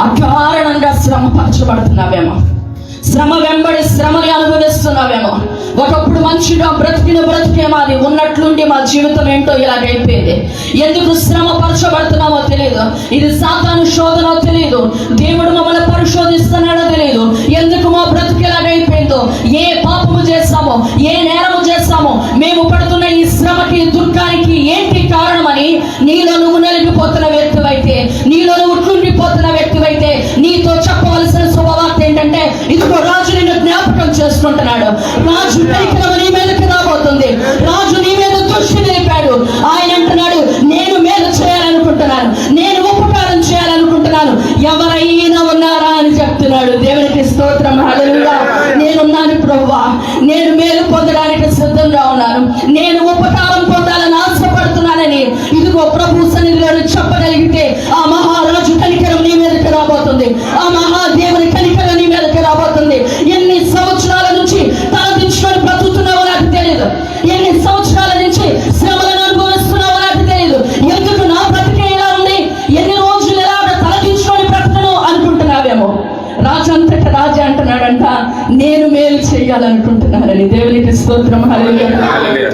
అకారణంగా శ్రమపరచబడుతున్నావేమో, శ్రమ వెంబడి శ్రమని అనుభవిస్తున్నావేమో. ఒకప్పుడు మంచిగా బ్రతికేమో, అది ఉన్నట్లుండి మా జీవితం ఏంటో ఇలాగైపోయింది. ఎందుకు శ్రమ పరచబడుతున్నామో తెలియదు. ఇది సాతాను శోధనో తెలియదు. దేవుడు మమ్మల్ని పరిశోధిస్తున్నాడో తెలియదు. ఎందుకు మా బ్రతుకు ఇలాగైపోయిందో, ఏ పాపము చేస్తామో, ఏ నేరము చేస్తామో, మేము పడుతున్న ఈ శ్రమకి దుఃఖానికి ఏంటి కారణమని నీలో నువ్వు నలిగిపోతున్న వ్యక్తివైతే, నీలో నువ్వు కుండిపోతున్న వ్యక్తివైతే నీతో చెప్పవలసిన శుభవార్త ఏంటంటే, ఇదిగో రాజు నిన్ను జ్ఞాపకం చేసుకుంటున్నాడు. రాజు కనికరం నీ మీదకి రాబోతుంది. రాజు నీ మీద దృష్టి నిలిపాడు. ఆయన అంటున్నాడు, నేను మేలు చేయాలనుకుంటున్నాను, నేను ఉపకారం చేయాలనుకుంటున్నాను, ఎవరైనా ఉన్నారా అని చెప్తున్నాడు. దేవునికి స్తోత్రం, హల్లెలూయా. నేనున్నాను ప్రభువా, నేను మేలు పొందడానికి సిద్ధంగా ఉన్నాను, నేను ఉపకారం పొందాలని ఆశపడుతున్నానని ఇదిగో ప్రభు సన్నిధిలో చెప్పగలిగితే ఆ మహారాజు కనికరం నీ మీదకి రాబోతుంది. ఆ మహాదేవుని కనికరం నీ మీదకి రాబోతుంది. ఎన్ని సంవత్సరాల నుంచి తలదించుకొని బ్రతుకుతున్నావో నాకు తెలియదు. ఎన్ని సంవత్సరాల నుంచి శ్రమలను అనుభవిస్తున్నావో నాకు తెలియదు. ఎందుకు నా బ్రతికే ఇలా ఉంది, ఎన్ని రోజులు ఎలా తలదించుకొని బ్రతకను అనుకుంటున్నావేమో. రాజు అంతటా రాజు అంటున్నాడంట, నేను మేలు చేయాలనుకుంటున్నానని. దేవునికి స్తోత్రం, హల్లెలూయా.